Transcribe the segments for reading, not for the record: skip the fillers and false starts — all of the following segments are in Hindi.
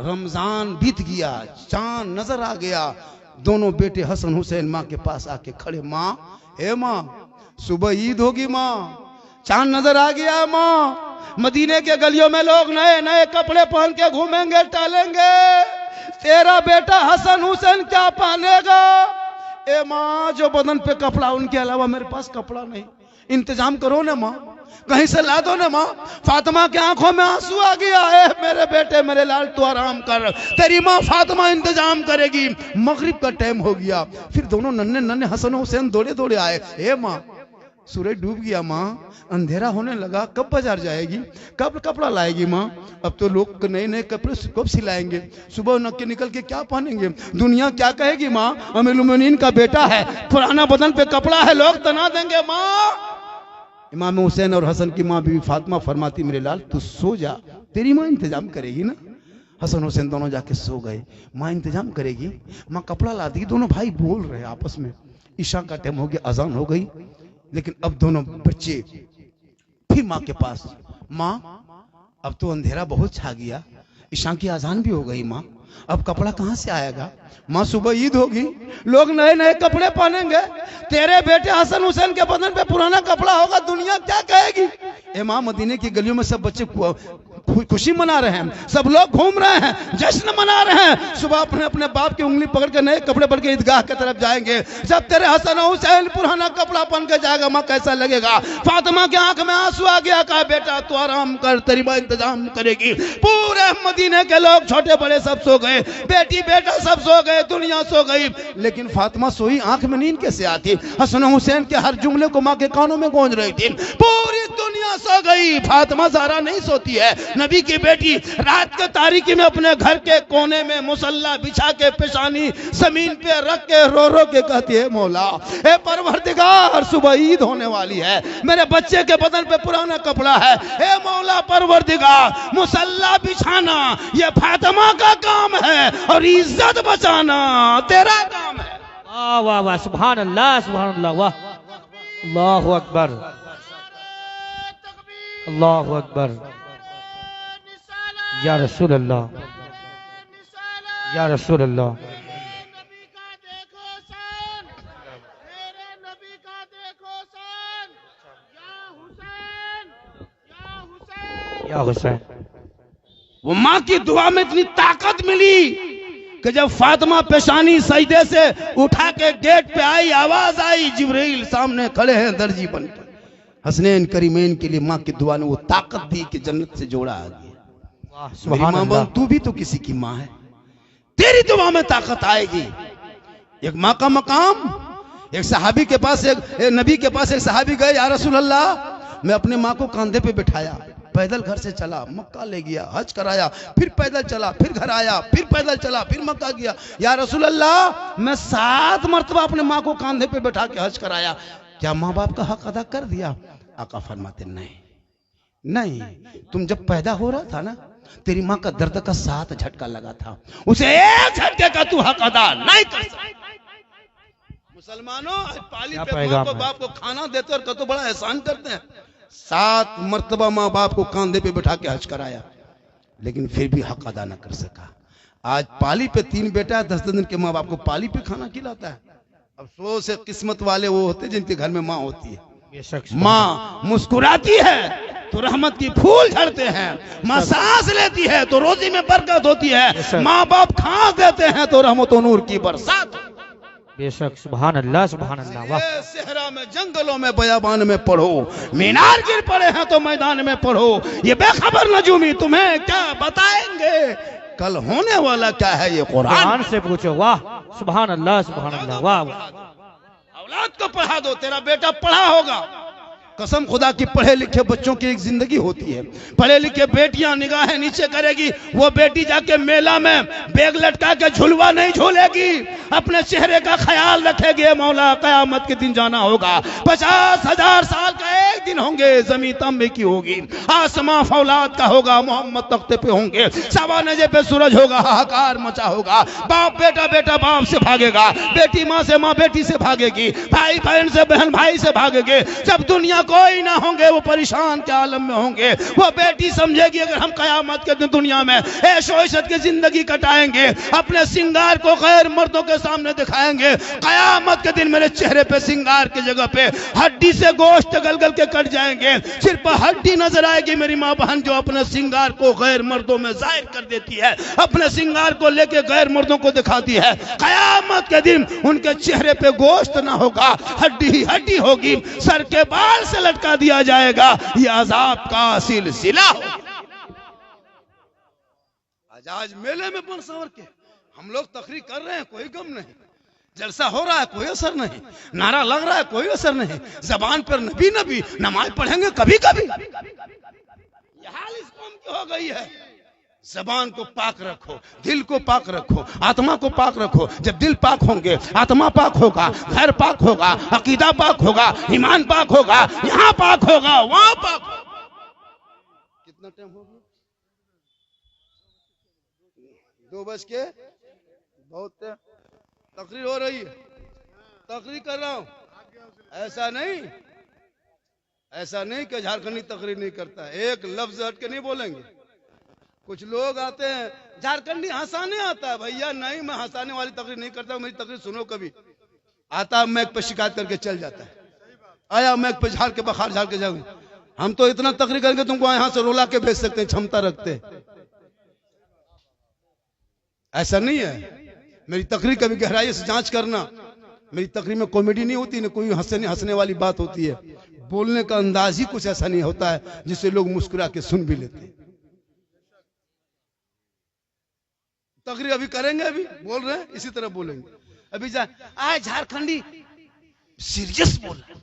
रमजान बीत गया, चांद नजर आ गया। दोनों बेटे हसन हुसैन माँ के पास आके खड़े, माँ, हे माँ, सुबह ईद होगी माँ, चांद नजर आ गया माँ, मदीने के गलियों में लोग नए नए कपड़े पहन के घूमेंगे टहलेंगे, तेरा बेटा हसन हुसैन क्या पहनेगा? ए माँ, जो बदन पे कपड़ा, उनके अलावा मेरे पास कपड़ा नहीं, इंतजाम करो ना माँ, कहीं से ला दो ना माँ। फातिमा की आंखों में आंसू आ गया। है मेरे बेटे, मेरे लाल, तू आराम कर, तेरी माँ फातिमा इंतजाम करेगी। मगरिब का टाइम हो गया, फिर दोनों नन्हे नन्हे हसन हुसैन दौड़े दौड़े आए। ए माँ, सूरज डूब गया माँ, अंधेरा होने लगा, कब बाजार जाएगी, कब कपड़ा लाएगी माँ? अब तो लोग नए नए कपड़े कब सिलाएंगे, सुबह नक्के निकल के क्या पहनेंगे, दुनिया क्या कहेगी माँ? अमीरुल मोमिनीन का बेटा है, पुराना बदन पे कपड़ा है, लोग तना देंगे माँ। इमाम हुसैन और हसन की माँ बीवी फातिमा फरमाती, मेरे लाल तू सो जा, तेरी माँ इंतजाम करेगी ना। हसन हुसैन दोनों जाके सो गए, माँ इंतजाम करेगी, माँ कपड़ा ला देगी। दोनों भाई बोल रहे आपस में, ईशा का टाइम हो गया, अजान हो गई, लेकिन अब दोनों बच्चे फिर माँ के पास, माँ अब तो अंधेरा बहुत छा गया, ईशा की अजान भी हो गई माँ, अब कपड़ा कहाँ से आएगा? माँ, सुबह ईद होगी, लोग नए नए कपड़े पहनेंगे, तेरे बेटे हसन हुसैन के बदन पे पुराना कपड़ा होगा, दुनिया क्या कहेगी? ए माँ, मदीने की गलियों में सब बच्चे खुशी मना रहे हैं, सब लोग घूम रहे हैं, जश्न मना रहे हैं। सुबह अपने अपने बाप की उंगली पकड़ के नए कपड़े पहन के ईदगाह की तरफ जाएंगे। जब तेरे हसन हुसैन पुराना कपड़ा पहन के जाएगा, माँ कैसा लगेगा? फातिमा की आंख में आंसू आ गया, कहा बेटा तू आराम कर, तेरी माँ इंतजाम करेगी। पूरे मदीने के लोग छोटे बड़े सब सो गए, बेटी बेटा सब सो गए, दुनिया सो गई, लेकिन फातिमा सोई, आंख में नींद कैसे आती? हसन हुसैन के हर जुमले को माँ के कानों में गूंज रही थी। पूरी दुनिया सो गई, फातिमा ज़हरा नहीं सोती है। नबी की बेटी रात के तारीकी में अपने घर के कोने में मुसल्ला बिछा के पेशानी जमीन पे रख के रो रो के कहती है, मौला ए परवरदिगार, सुबह ईद होने वाली है, मेरे बच्चे के बदन पे पुराना कपड़ा है, ए मौला परवरदिगार, मुसल्ला बिछाना ये फातिमा का काम है और इज्जत बचाना तेरा काम है। वाह वाह वाह, सुभान अल्लाह, सुभान अल्लाह, वाह, अल्लाहु अकबर, अल्लाहु अकबर, या रसूल अल्लाह, या रसूल अल्लाह। या हुसैन, वो माँ की दुआ में इतनी ताकत मिली कि जब फातिमा पेशानी सजदे से उठा के गेट पे आई, आवाज आई, जिब्रील सामने खड़े हैं दर्जी बनकर। हसनैन करीमैन के लिए माँ की दुआ ने वो ताकत दी कि जन्नत से जोड़ा आ गया। मेरी माँ बोल, तू भी तो किसी की माँ है, तेरी दुआ में ताकत आएगी। एक माँ का मकाम, एक सहाबी के पास, एक नबी के पास एक सहाबी गए, या रसूल अल्लाह, मैं अपने माँ को कंधे पे बिठाया, पैदल घर से चला, मक्का ले गया, हज कराया, फिर पैदल चला, फिर घर आया, फिर पैदल चला, फिर मक्का गया। या रसूल अल्लाह, मैं 7 मरतबा अपने माँ को कंधे पे बैठा के हज कराया, क्या माँ बाप का हक अदा कर दिया? आका फरमाते, नहीं नहीं, तुम जब पैदा हो रहा था ना, तेरी माँ का दर्द का 7 झटका लगा था, उसे 1 झटके का तू हक अदा नहीं कर सकता। मुसलमानों, पाली पे माँ को बाप को खाना देते और कतो बड़ा एहसान करते हैं। 7 मरतबा माँ बाप को कांधे पे बैठा के हज कराया, लेकिन फिर भी हक अदा न कर सका। आज पाली पे 3 बेटा है, 10 दिन के माँ बाप को पाली पे खाना खिलाता है। अफसोस है, किस्मत वाले वो होते जिनके घर में माँ होती है। माँ मुस्कुराती है तो रहमत की फूल झड़ते हैं, माँ सांस लेती है तो रोजी में बरकत होती है, माँ बाप खांस देते हैं तो रहमत और नूर की बरसात। बेशक, सुभान अल्लाह, सुभान अल्लाह, वाह। सहरा में, जंगलों में, बयाबान में पढ़ो, मीनार गिर पड़े हैं तो मैदान में पढ़ो, ये बेखबर नजूमी तुम्हें क्या बताएंगे, कल होने वाला क्या है ये कुरान से पूछो। वाह, सुभान अल्लाह, सुभान अल्लाह, वाह। औलाद को पढ़ा दो, तेरा बेटा पढ़ा होगा। कसम खुदा की, पढ़े लिखे बच्चों की एक जिंदगी होती है। पढ़े लिखे बेटियां निगाहें नीचे करेगी, वो बेटी जाके मेला में बैग लटका के झुलवा नहीं झूलेगी, अपने चेहरे का ख्याल रखेगी। मौला, कयामत के दिन जाना होगा, 50,000 साल का एक दिन होंगे, जमीन तांबे की होगी, आसमां फौलाद का होगा, मोहम्मद तख्ते पे होंगे, सवा नजे पे सूरज होगा, हाहाकार मचा होगा, बाप बेटा, बेटा बाप से भागेगा, बेटी माँ से, माँ बेटी से भागेगी, भाई बहन से, बहन भाई से भागेगी। जब दुनिया कोई ना होंगे, वो परेशान के आलम में होंगे। वो बेटी समझेगी अगर हम कयामत के दिन दुनिया में ऐशो इशरत की जिंदगी कटाएंगे, अपने सिंगार को गैर मर्दों के सामने दिखाएंगे, कयामत के दिन मेरे चेहरे पे सिंगार की जगह पे हड्डी से गोश्त गल गल के कट जाएंगे, सिर्फ हड्डी नजर आएगी। मेरी माँ बहन जो अपने सिंगार को गैर मर्दों में जाहिर कर देती है, अपने सिंगार को लेके गैर मर्दों को दिखाती है, कयामत के दिन उनके चेहरे पे गोश्त ना होगा, हड्डी ही हड्डी होगी, सर के बाल से लटका दिया जाएगा। ये अजाब का सिलसिला हो। आज मेले में बन सवर के हम लोग तकरीर कर रहे हैं, कोई गम नहीं, जलसा हो रहा है कोई असर नहीं, नारा लग रहा है कोई असर नहीं, जबान पर नबी नबी, नमाज पढ़ेंगे कभी कभी। यह हाल इस कौम की हो गई है। जबान को पाक रखो, दिल को पाक रखो, आत्मा को पाक रखो। जब दिल पाक होंगे, आत्मा पाक होगा, घर पाक होगा, अकीदा पाक होगा, ईमान पाक होगा, यहाँ पाक होगा, वहां पाक होगा। कितना टाइम हो गया? 2 बज के बहुत तकरीर हो रही है, तकरीर कर रहा हूं। ऐसा नहीं कि झारखंडी तकरीर नहीं करता है, एक लफ्ज हट के नहीं बोलेंगे। कुछ लोग आते हैं झारखंडी हंसाने आता है, भैया नहीं, मैं हंसाने वाली तकरीर नहीं करता, मेरी तकरीर सुनो। कभी आता मैक पे शिकायत करके चल जाता है, आया मैक पे झाड़ के बखार झाड़ के जाऊंगे। हम तो इतना तकरीर करके तुमको यहां से रोला के भेज सकते हैं, क्षमता रखते हैं। ऐसा नहीं है। मेरी तकरीर कभी गहराई से जांच करना। मेरी तकरीर में कॉमेडी नहीं होती, ना कोई हंसने वाली बात होती है। बोलने का अंदाज ही कुछ ऐसा नहीं होता है जिससे लोग मुस्कुरा के सुन भी लेते हैं। तकरीर अभी करेंगे, अभी बोल रहे हैं, इसी तरह बोलेंगे। अभी आज झारखंडी सीरियस बोला,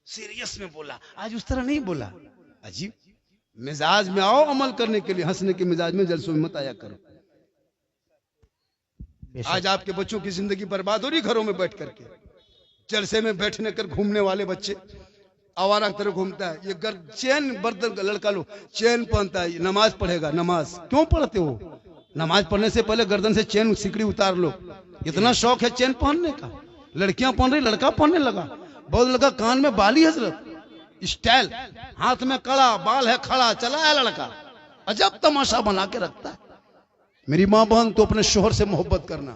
सीरियस में बोला, आज उस तरह नहीं बोला। अजीब मिजाज में आओ अमल करने के लिए, हंसने के मिजाज में जलसों में मत आया करो। आज आपके बच्चों की जिंदगी बर्बाद हो रही घरों में बैठ करके। जलसे में बैठने कर घूमने वाले बच्चे आवारा की तरह घूमता है। ये चैन बर्तन लड़का लो चैन पहनता है, नमाज पढ़ेगा। नमाज क्यों पढ़ते हो? नमाज पढ़ने से पहले गर्दन से चैन सिकड़ी उतार लो। इतना शौक है चैन पहनने का, लड़कियां पहन रही, लड़का पहनने लगा। बहुत लड़का कान में बाली, हजरत स्टाइल, हाथ में कड़ा, बाल है खड़ा, चला है लड़का, अजब तमाशा बना के रखता है। मेरी माँ बहन तो अपने शोहर से मोहब्बत करना,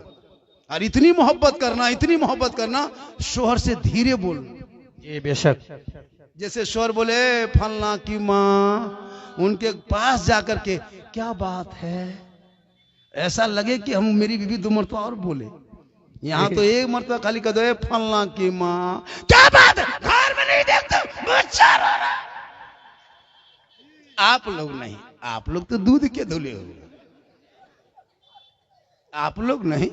और इतनी मोहब्बत करना, इतनी मोहब्बत करना, शोहर से धीरे बोलना। ये बेशक जैसे शोहर बोले फलना की माँ, उनके पास जाकर के क्या बात है, ऐसा लगे कि हम मेरी बीवी 2 मरतबा और बोले। यहाँ तो 1 मरतबा खाली कह दो फलना की माँ, क्या बात है, घर में नहीं देखते बच्चा रो रहा। आप लोग नहीं, आप लोग तो दूध के धुले हो, आप लोग नहीं।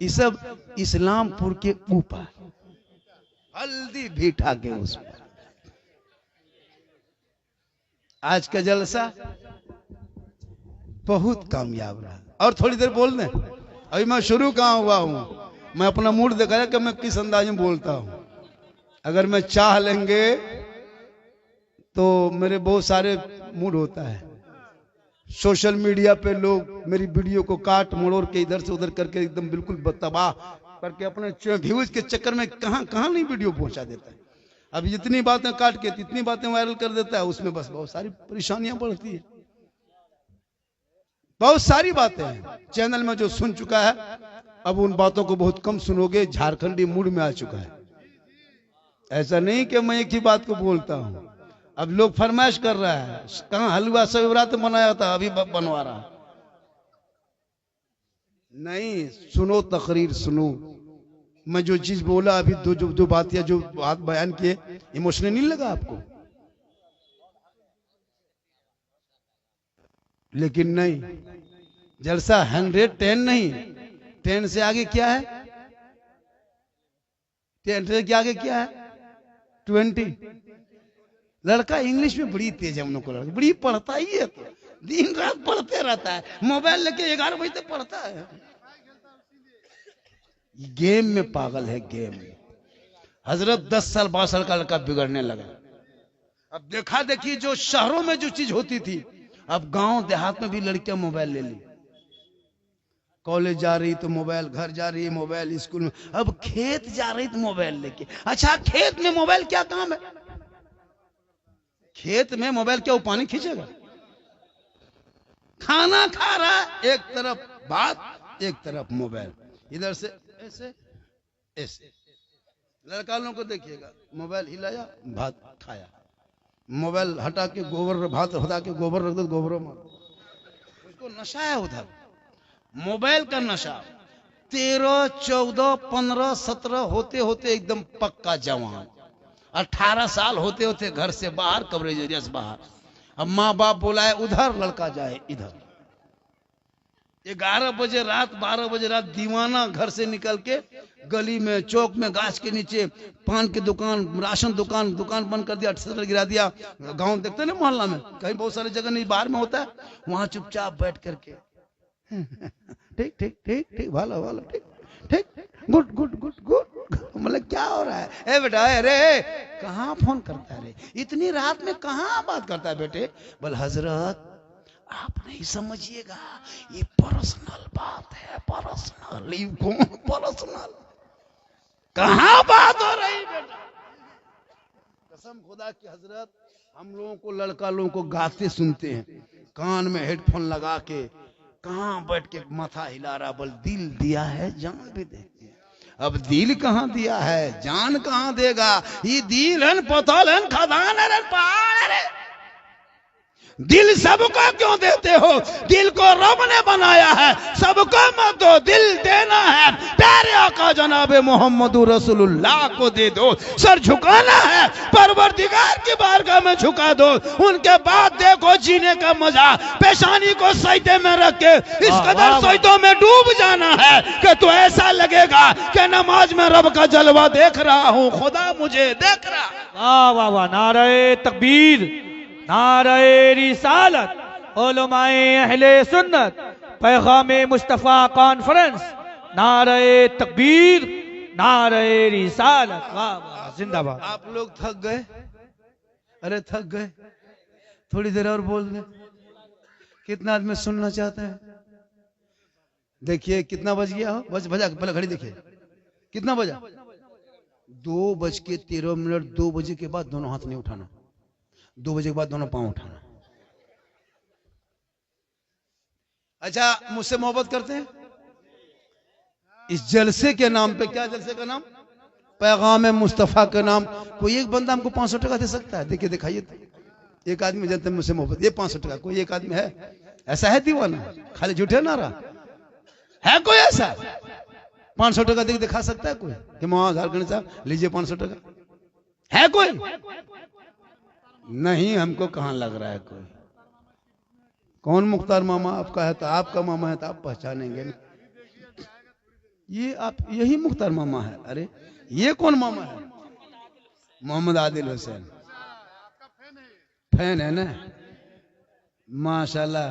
ये सब इस्लामपुर के ऊपर हल्दी भीठा के उस पर। आज का जलसा बहुत कामयाब रहा। और थोड़ी देर बोल दें, अभी मैं शुरू कहाँ हुआ हूं, मैं अपना मूड दिखाया कि मैं किस अंदाज में बोलता हूं। अगर मैं चाह लेंगे तो मेरे बहुत सारे मूड होता है। सोशल मीडिया पे लोग मेरी वीडियो को काट मरोड़ के इधर से उधर करके एकदम बिल्कुल तबाह करके अपने व्यूज के चक्कर में कहां कहां नहीं वीडियो पहुंचा देता है। अब जितनी बातें काट के इतनी बातें वायरल कर देता है, उसमें बस बहुत सारी परेशानियां बढ़ती है। बहुत सारी बातें हैं चैनल में जो सुन चुका है, अब उन बातों को बहुत कम सुनोगे। झारखंडी मूड में आ चुका है। ऐसा नहीं कि मैं एक ही बात को बोलता हूं। अब लोग फरमाइश कर रहा है, कहां हलवा सविरात बनाया था, अभी बनवा रहा। नहीं, सुनो तकरीर सुनो। मैं जो चीज बोला अभी, जो बात या जो बात बयान किए, इमोशनल नहीं लगा आपको? लेकिन नहीं, जलसा 110 नहीं, 10 से आगे क्या है? 10 से आगे क्या है? 20। लड़का इंग्लिश में बड़ी तेज है, हम लोग को लड़का बड़ी पढ़ता ही है, तो दिन रात पढ़ते रहता है, मोबाइल लेके 11 बजे तक पढ़ता है। गेम में पागल है, गेम में। हजरत 10 साल 12 साल का लड़का बिगड़ने लगा। अब देखा देखी जो शहरों में जो चीज होती थी, अब गांव देहात में भी लड़कियां मोबाइल ले ली। कॉलेज जा रही तो मोबाइल, घर जा रही है मोबाइल, स्कूल में, अब खेत जा रही तो मोबाइल लेके। अच्छा, खेत में मोबाइल क्या काम है? खेत में मोबाइल क्या वो पानी खींचेगा? खाना खा रहा है, एक तरफ बात एक तरफ मोबाइल, इधर से ऐसे ऐसे। लड़का लोगों को देखिएगा, मोबाइल हिलाया भात खाया, मोबाइल हटा के गोबर, भात हटा के गोबर रख दो, गोबर मार, उसको नशा है उधर, मोबाइल का नशा। 13, 14, 15, 17 होते होते एकदम पक्का जवान, 18 साल होते होते घर से बाहर, कवरेज एरिया से बाहर। अब माँ बाप बुलाए उधर, लड़का जाए इधर। 11 बजे रात, 12 बजे रात दीवाना घर से निकल के गली में, चौक में, गाछ के नीचे, पान की दुकान, राशन दुकान, दुकान बंद कर दिया, शटर गिरा दिया। गांव देखते ना मोहल्ला में, कहीं बहुत सारी जगह नहीं, बाहर में होता है, वहां चुपचाप बैठ करके ठीक ठीक ठीक ठीक, भालो भालो, ठीक ठीक, गुड गुड गुड गुड। मतलब क्या हो रहा है? ए बेटा, अरे कहाँ फोन करता है रे, इतनी रात में कहाँ बात करता है बेटे? बोल हजरत आप नहीं समझिएगा, ये पर्सनल बात है, पर्सनल। ये कौन पर्सनल? कहाँ बात हो रही बेटा? कसम खुदा की हजरत, हम लोगों को, लड़का लोगों को गाते सुनते हैं, कान में हेडफोन लगा के, कहाँ बैठ के माथा हिला रहा, बोल दिल दिया है जान भी देती है। अब दिल कहाँ दिया है, जान कहाँ देगा? ये दिल है, पतल है, खदान है, पहाड़ है। दिल सबको क्यों देते हो? दिल को रब ने बनाया है, सबको मत दो, दिल देना है प्यारे आका जनाबे मोहम्मद रसूलुल्लाह को दे दो। सर झुकाना है परवरदिगार की बारगाह में झुका दो, उनके बाद देखो जीने का मजा। पेशानी को सजदे में रख के इस कदर सजदों में डूब जाना है कि तो ऐसा लगेगा कि नमाज में रब का जलवा देख रहा हूँ, खुदा मुझे देख रहा। वाह वाह वाह, नारे तकबीर, नारे रिसालत, उलमाए अहले सुन्नत, पैगामे मुस्तफ़ा कॉन्फ्रेंस, नारे तकबीर, नारे रिसालत। वाह वाह, जिंदाबाद। आप लोग थक गए? अरे थक गए? थोड़ी देर और बोल दे। कितना आदमी सुनना चाहता है? देखिए कितना बज गया हो, बजा पहले घड़ी देखिए कितना बजा। 2:13। 2 बजे के बाद दोनों हाथ नहीं उठाना, 2 बजे के बाद दोनों पांव उठाना। अच्छा, मुझसे मोहब्बत करते हैं? इस जलसे के नाम पे, क्या जलसे का नाम? पैगाम मुस्तफा का नाम। कोई एक बंदा हमको 500 टका दे सकता है? देखिए दिखाइए तो। एक आदमी जानते हैं मुझसे मोहब्बत, ये 500 टका, कोई एक आदमी है? ऐसा है दीवाना? खाली झूठे ना रहा है कोई ऐसा? 500 टका देख दिखा सकता है कोई कि मां झारखंड साहब लीजिए 500 टका? है कोई? नहीं, हमको कहां लग रहा है कोई। कौन मुख्तार मामा आपका है? तो आपका मामा है तो आप पहचानेंगे ना। ये आप, यही मुख्तार मामा है। अरे ये कौन मामा है? मोहम्मद आदिल हुसैन। फैन है ना? माशाल्लाह,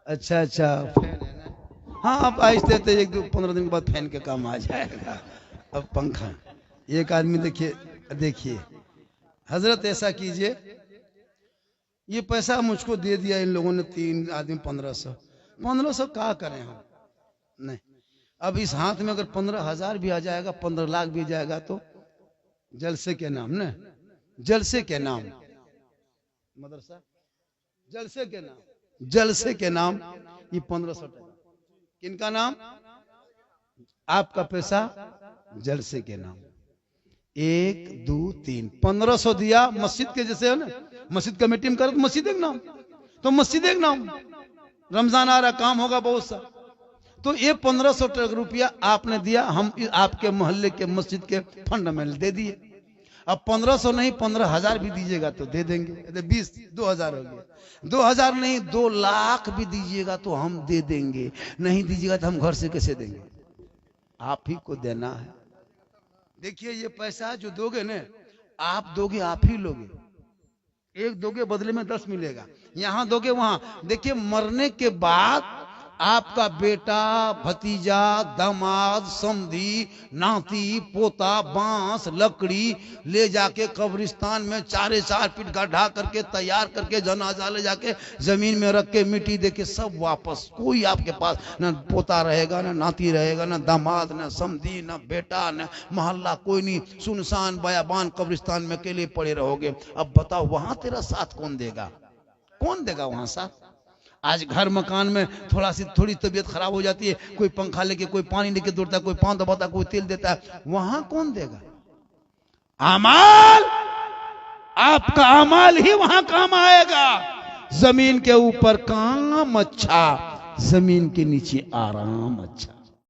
अच्छा अच्छा, फैन है ना? हाँ, आप आहिस्ते थे, 1-15 दिन के बाद फैन के काम आ जाएगा। अब पंखा। एक आदमी देखिए, देखिए हजरत ऐसा कीजिए, ये पैसा मुझको दे दिया इन लोगों ने, 3 आदमी 1500 क्या करें हम? नहीं, अब इस हाथ में अगर 15,000 भी आ जाएगा, 15 लाख भी जाएगा, तो जलसे के नाम ना, जलसे के नाम, मदरसा जलसे के नाम, जलसे के नाम ये 1500 टका। किनका नाम? आपका पैसा जलसे के नाम। 1 2 3 1500 दिया, मस्जिद के जैसे है ना, मस्जिद कमेटी में करो तो मस्जिद एक नाम, तो मस्जिद एक नाम। रमजान आ रहा, काम होगा बहुत सा, तो ये 1500 रुपया आपने दिया, हम आपके मोहल्ले के मस्जिद के फंड में दे दिए। अब 1500 नहीं 15,000 भी दीजिएगा तो दे देंगे। 2000 हो गया। 2000 नहीं 2 लाख भी दीजिएगा तो हम दे देंगे। नहीं दीजिएगा तो हम घर से कैसे देंगे? आप ही को देना है। देखिए ये पैसा जो दोगे ना, आप दोगे, आप ही लोगे। एक दोगे बदले में 10 मिलेगा, यहाँ दोगे वहां। देखिए मरने के बाद आपका बेटा, भतीजा, दामाद, समधी, नाती, पोता बांस लकड़ी ले जाके कब्रिस्तान में 4 फीट गड्ढा करके तैयार करके जनाजा ले जाके जमीन में रख के मिट्टी दे के सब वापस, कोई आपके पास न पोता रहेगा, न नाती रहेगा, न दामाद, न समधी, न बेटा, न मोहल्ला, कोई नहीं, सुनसान बयाबान कब्रिस्तान में अकेले पड़े रहोगे। अब बताओ वहां तेरा साथ कौन देगा? कौन देगा वहां साथ? आज घर मकान में थोड़ी तबीयत खराब हो जाती है, कोई पंखा लेके, कोई पानी लेके दौड़ता है, कोई पान दबाता है, कोई तेल देता है, वहां कौन देगा? अमाल, आपका अमाल ही वहां काम आएगा। जमीन के ऊपर काम अच्छा, जमीन के नीचे आराम अच्छा।